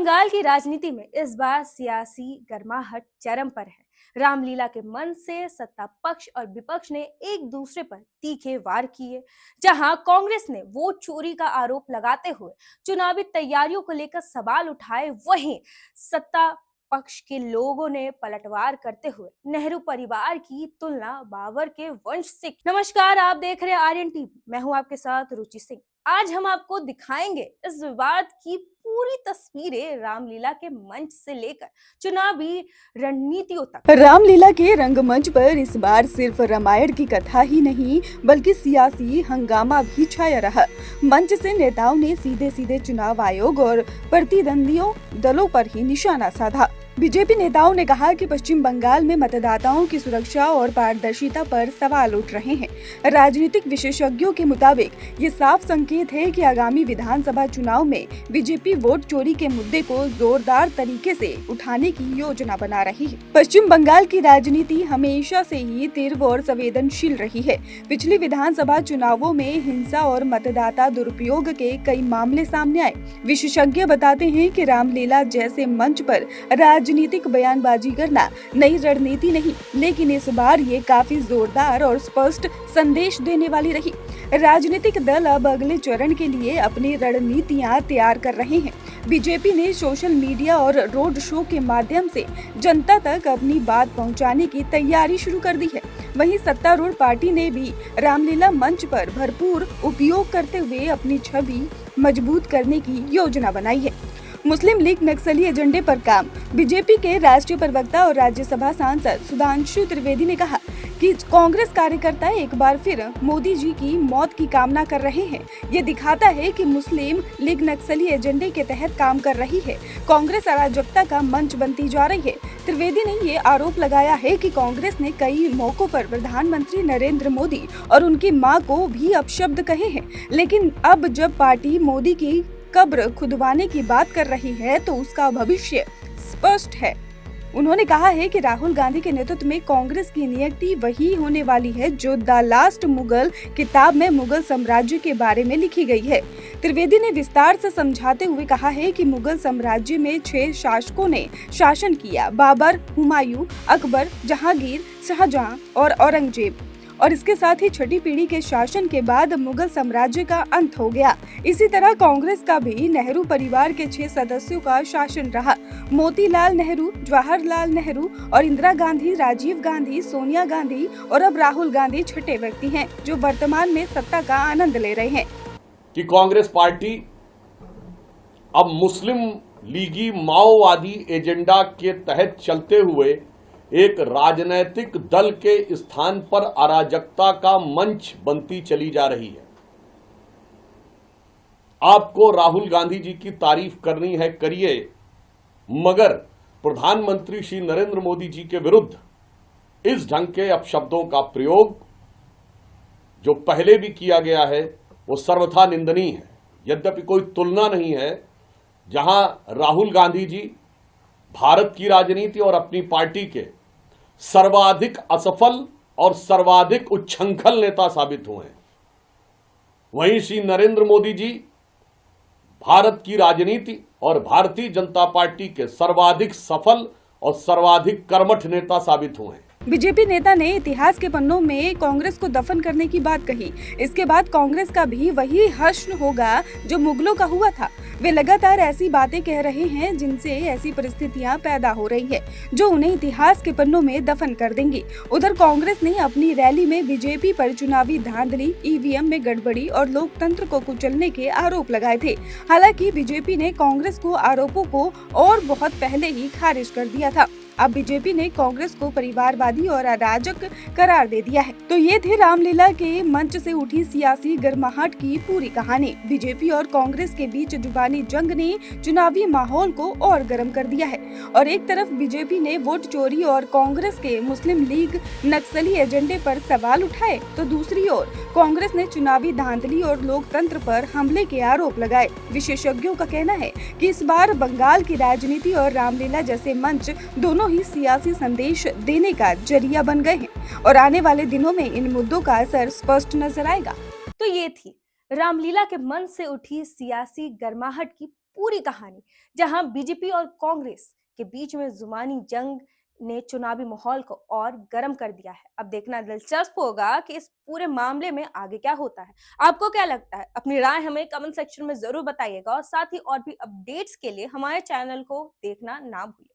बंगाल की राजनीति में इस बार सियासी गर्माहट चरम पर है। रामलीला के मंच से सत्ता पक्ष और विपक्ष ने एक दूसरे पर तीखे वार किए। जहां कांग्रेस ने वोट चोरी का आरोप लगाते हुए चुनावी तैयारियों को लेकर सवाल उठाए, वहीं सत्ता पक्ष के लोगों ने पलटवार करते हुए नेहरू परिवार की तुलना बाबर के वंश से की। नमस्कार, आप देख रहे हैं आर्यन टीवी। मैं हूं आपके साथ रुचि सिंह। आज हम आपको दिखाएंगे इस विवाद की पूरी तस्वीरें, रामलीला के मंच से लेकर चुनावी रणनीतियों तक। रामलीला के रंगमंच पर इस बार सिर्फ रामायण की कथा ही नहीं बल्कि सियासी हंगामा भी छाया रहा। मंच से नेताओं ने सीधे सीधे चुनाव आयोग और प्रतिद्वंदियों दलों पर ही निशाना साधा। बीजेपी नेताओं ने कहा कि पश्चिम बंगाल में मतदाताओं की सुरक्षा और पारदर्शिता पर सवाल उठ रहे हैं। राजनीतिक विशेषज्ञों के मुताबिक ये साफ संकेत है कि आगामी विधानसभा चुनाव में बीजेपी वोट चोरी के मुद्दे को जोरदार तरीके से उठाने की योजना बना रही है। पश्चिम बंगाल की राजनीति हमेशा से ही तीव्र और संवेदनशील रही है। पिछले विधानसभा चुनावों में हिंसा और मतदाता दुरुपयोग के कई मामले सामने आए। विशेषज्ञ बताते हैं कि रामलीला जैसे मंच पर राजनीतिक बयानबाजी करना नई रणनीति नहीं, लेकिन इस बार ये काफी जोरदार और स्पष्ट संदेश देने वाली रही। राजनीतिक दल अब अगले चरण के लिए अपनी रणनीतियां तैयार कर रहे हैं। बीजेपी ने सोशल मीडिया और रोड शो के माध्यम से जनता तक अपनी बात पहुंचाने की तैयारी शुरू कर दी है। वहीं सत्तारूढ़ पार्टी ने भी रामलीला मंच पर भरपूर उपयोग करते हुए अपनी छवि मजबूत करने की योजना बनाई है। मुस्लिम लीग नक्सली एजेंडे पर काम। बीजेपी के राष्ट्रीय प्रवक्ता और राज्यसभा सांसद सुधांशु त्रिवेदी ने कहा कि कांग्रेस कार्यकर्ता एक बार फिर मोदी जी की मौत की कामना कर रहे हैं। ये दिखाता है कि मुस्लिम लीग नक्सली एजेंडे के तहत काम कर रही है। कांग्रेस अराजकता का मंच बनती जा रही है। त्रिवेदी ने ये आरोप लगाया है कि कांग्रेस ने कई मौकों पर प्रधानमंत्री नरेंद्र मोदी और उनकी मां को भी अपशब्द कहे हैं, लेकिन अब जब पार्टी मोदी की कब्र खुदवाने की बात कर रही है तो उसका भविष्य स्पष्ट है। उन्होंने कहा है कि राहुल गांधी के नेतृत्व में कांग्रेस की नियुक्ति वही होने वाली है जो द लास्ट मुगल किताब में मुगल साम्राज्य के बारे में लिखी गई है। त्रिवेदी ने विस्तार से समझाते हुए कहा है कि मुगल साम्राज्य में 6 शासकों ने शासन किया: बाबर, हुमायूं, अकबर, जहांगीर, शाहजहां और औरंगजेब। और इसके साथ ही छठी पीढ़ी के शासन के बाद मुगल साम्राज्य का अंत हो गया। इसी तरह कांग्रेस का भी नेहरू परिवार के 6 सदस्यों का शासन रहा। मोतीलाल नेहरू, जवाहरलाल नेहरू और इंदिरा गांधी, राजीव गांधी, सोनिया गांधी और अब राहुल गांधी छठे व्यक्ति हैं जो वर्तमान में सत्ता का आनंद ले रहे हैं। कि कांग्रेस पार्टी अब मुस्लिम लीगी माओवादी एजेंडा के तहत चलते हुए एक राजनैतिक दल के स्थान पर अराजकता का मंच बनती चली जा रही है। आपको राहुल गांधी जी की तारीफ करनी है, करिए, मगर प्रधानमंत्री श्री नरेंद्र मोदी जी के विरुद्ध इस ढंग के अपशब्दों का प्रयोग जो पहले भी किया गया है वो सर्वथा निंदनीय है। यद्यपि कोई तुलना नहीं है जहां राहुल गांधी जी भारत की राजनीति और अपनी पार्टी के सर्वाधिक असफल और सर्वाधिक उच्छृंखल नेता साबित हुए हैं, वहीं श्री नरेंद्र मोदी जी भारत की राजनीति और भारतीय जनता पार्टी के सर्वाधिक सफल और सर्वाधिक कर्मठ नेता साबित हुए हैं। बीजेपी नेता ने इतिहास के पन्नों में कांग्रेस को दफन करने की बात कही। इसके बाद कांग्रेस का भी वही हश्र होगा जो मुगलों का हुआ था। वे लगातार ऐसी बातें कह रहे हैं जिनसे ऐसी परिस्थितियां पैदा हो रही है जो उन्हें इतिहास के पन्नों में दफन कर देंगी। उधर कांग्रेस ने अपनी रैली में बीजेपी पर चुनावी धांधली, ईवीएम में गड़बड़ी और लोकतंत्र को कुचलने के आरोप लगाए थे। हालांकि बीजेपी ने कांग्रेस को आरोपों को और बहुत पहले ही खारिज कर दिया था। अब बीजेपी ने कांग्रेस को परिवारवादी और अराजक करार दे दिया है। तो ये थी रामलीला के मंच से उठी सियासी गर्माहट की पूरी कहानी। बीजेपी और कांग्रेस के बीच जुबानी जंग ने चुनावी माहौल को और गर्म कर दिया है और एक तरफ बीजेपी ने वोट चोरी और कांग्रेस के मुस्लिम लीग नक्सली एजेंडे पर सवाल उठाए, तो दूसरी ओर कांग्रेस ने चुनावी धांधली और लोकतंत्र पर हमले के आरोप लगाए। विशेषज्ञों का कहना है कि इस बार बंगाल की राजनीति और रामलीला जैसे मंच दोनों ही सियासी संदेश देने का जरिया बन गए हैं और आने वाले दिनों में इन मुद्दों का असर स्पष्ट नजर आएगा। तो ये थी रामलीला के मंच से उठी सियासी गर्माहट की पूरी कहानी, जहां बीजेपी और कांग्रेस के बीच में जुबानी जंग ने चुनावी माहौल को और गर्म कर दिया है। अब देखना दिलचस्प होगा कि इस पूरे मामले में आगे क्या होता है। आपको क्या लगता है? अपनी राय हमें कमेंट सेक्शन में जरूर बताइएगा और साथ ही और भी अपडेट्स के लिए हमारे चैनल को देखना ना भूलिए।